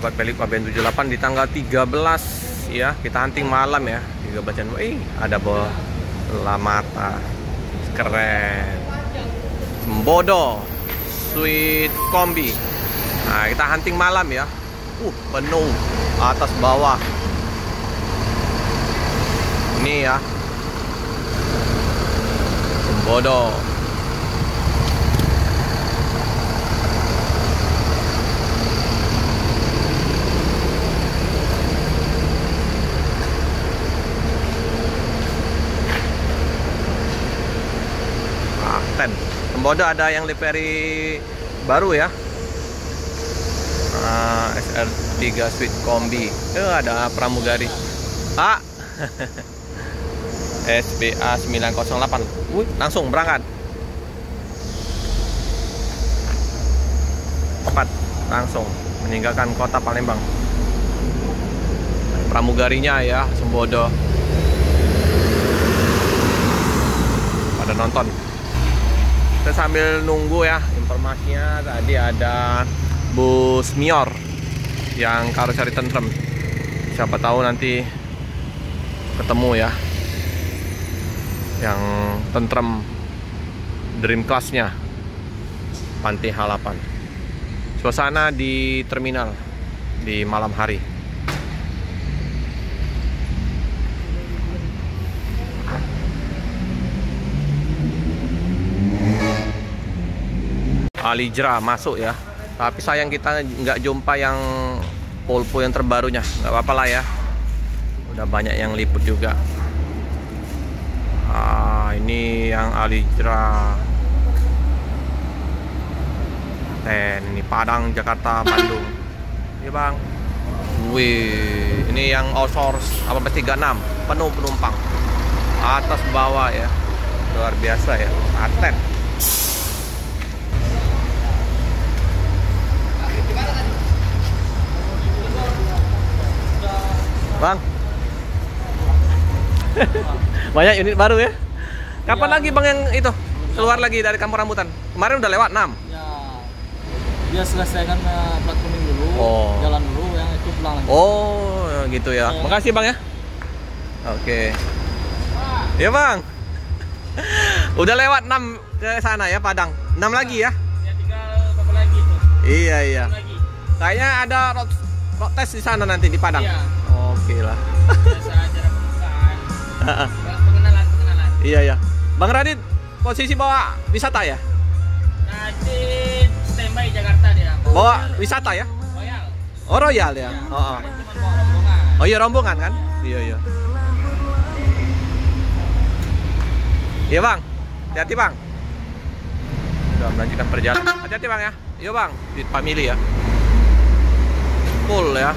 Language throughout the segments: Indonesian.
sahabat Pelik Paben 78 di tanggal 13 ya, kita hunting malam ya, 13 Januari. Ada bola mata keren, Sembodo Sweet Kombi. Nah, kita hunting malam ya. Penuh atas bawah. Ini ya, Sembodo. Sembodo ada yang livery baru ya, SR3 Sweet Kombi. Ada pramugari SBA 908. Langsung berangkat. Cepat, langsung meninggalkan kota Palembang. Pramugarinya ya, Sembodo. Pada nonton. Kita sambil nunggu ya, informasinya tadi ada bus Mior yang karoseri tentrem. Siapa tahu nanti ketemu ya, yang tentrem Dream Class-nya Pantai Halapan. Suasana di terminal di malam hari. Alijra masuk ya, tapi sayang kita nggak jumpa yang Polpo yang terbarunya. Nggak apa-apa lah ya, udah banyak yang liput juga. Ini yang Alijra ini Padang, Jakarta, Bandung. Iya bang. Wih, ini yang outsource 1836, penuh penumpang atas bawah ya, luar biasa ya, atlet. Bang, banyak unit baru ya. Kapan lagi bang yang itu keluar lagi dari Kampung Rambutan? Kemarin udah lewat 6. Ya, dia selesaikan plat kuning dulu, jalan dulu, yang itu pulang lagi. Oh, gitu ya. Makasih bang ya. Oke. Ya bang. Udah lewat 6 ke sana ya, Padang. 6 lagi ya. Ya tinggal berapa lagi tuh? Iya iya. Lagi. Kayaknya ada road test di sana nanti di Padang. Iya. Oke lah. Biasa acara pembukaan. Pengenalan. Iya ya. Bang Radit, posisi bawa wisata ya? Nanti standby Jakarta dia. Bawa wisata ya? Royal. Oh Royal ya. Iya. Oh. Cuma bawa rombongan. Oh iya, rombongan kan? Iya iya. Iya bang, hati-hati bang. Sudah melanjutkan perjalanan. Hati-hati bang ya. Iya bang, di family ya. Full ya.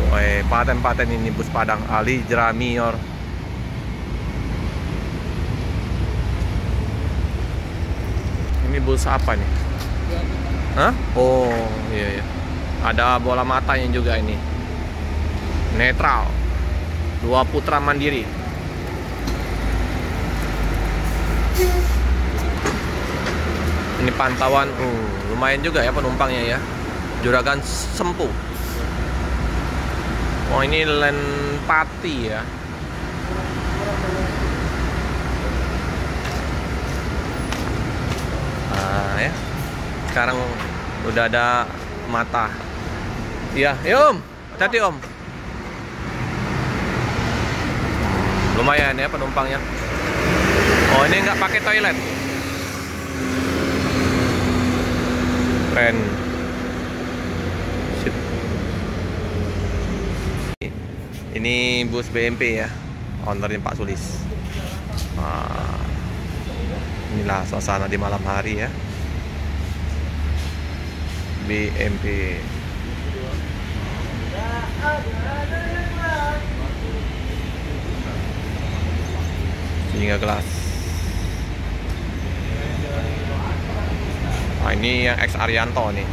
Woi, paten-paten ini bus Padang Alijra Mior. Ini bus apa nih? Hah? Oh, iya iya. Ada bola matanya juga ini. Netral. 2 putra mandiri. Ini pantauan, lumayan juga ya penumpangnya ya. Juragan Sempu. Oh ini Lenpati ya. Ya. Sekarang udah ada mata. Iya, Om. Hati-hati Om. Lumayan ya penumpangnya. Oh ini nggak pakai toilet. Keren. Sip. Ini bus BMP ya, ownernya Pak Sulis. Inilah suasana di malam hari ya, BMP. Hingga gelas. Nah, ini yang X Arianto nih.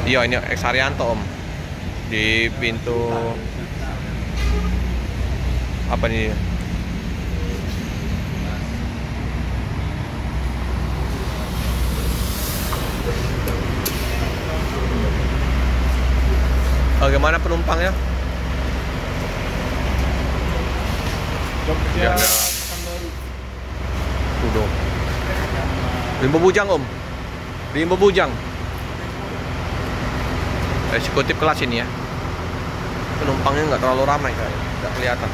Iya ini X Arianto Om. Di pintu apa nih? Bagaimana penumpangnya? Ya, ada. Udah. Limbo Bujang Om. Limbo Bujang. Eksekutif kelas ini ya. Penumpangnya nggak terlalu ramai kayak, nggak kelihatan.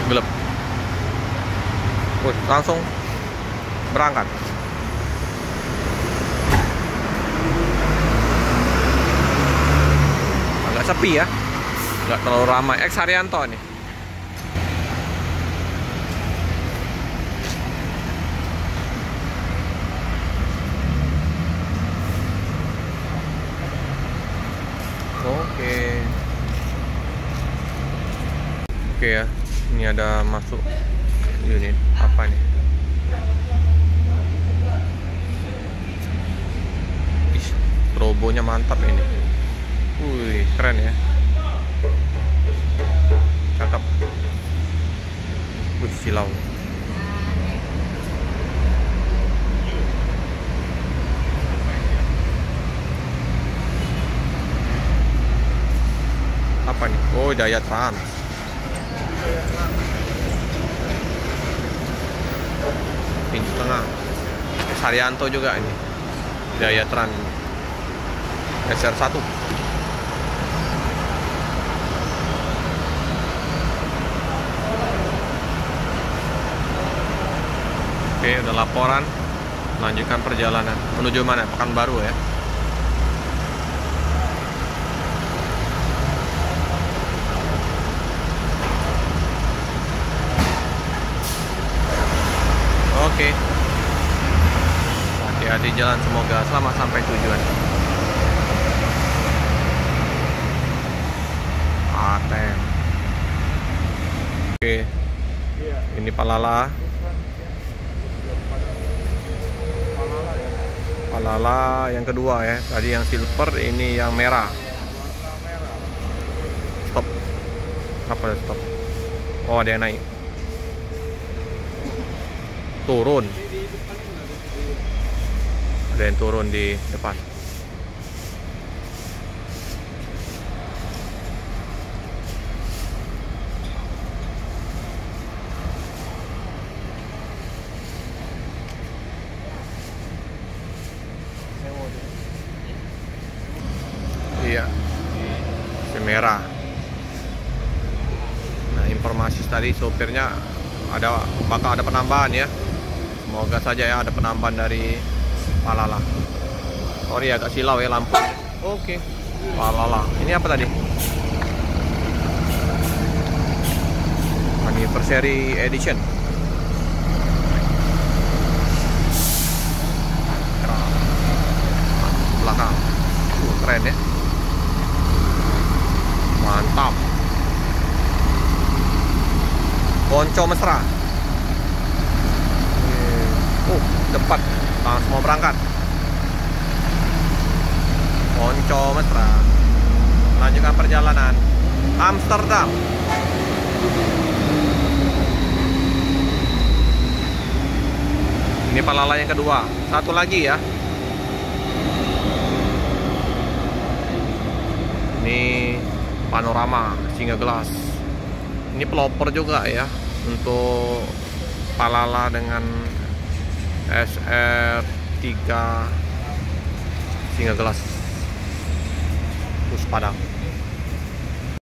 Gelap. Langsung berangkat. Agak sepi ya, nggak terlalu ramai. X Haryanto nih. Oke ya, ini ada masuk unit apa nih? Ih, strobonya mantap ini. Wih, keren ya. Cakep. Wih, silau. Apa nih? Oh, Jaya Trans. Pintu tengah. Haryanto juga ini. Jaya Trans SR1. Oke, udah laporan. Lanjutkan perjalanan. Menuju mana? Pekanbaru ya. Oke. Hati-hati jalan, semoga selamat sampai tujuan. ATM. Oke. Ini Palala. Palala yang kedua ya. Tadi yang silver, ini yang merah. Stop. Apa stop? Oh, ada yang naik. Turun. Ada yang turun di depan. Iya, si merah. Nah, informasi tadi sopirnya bakal ada penambahan ya. Semoga saja ya ada penambahan dari Palala. Sorry agak silau ya lampu. Oke. Palala. Ini apa tadi? Anniversary Edition. Belakang. Keren ya. Mantap. Ponco mesra. Cepat, langsung mau berangkat. Ponco mesra. Lanjutkan perjalanan Amsterdam. Ini Palala yang kedua. Satu lagi ya. Ini panorama Singa Gelas. Ini pelopor juga ya untuk Palala dengan SR3 Singa Gelas Puspadang.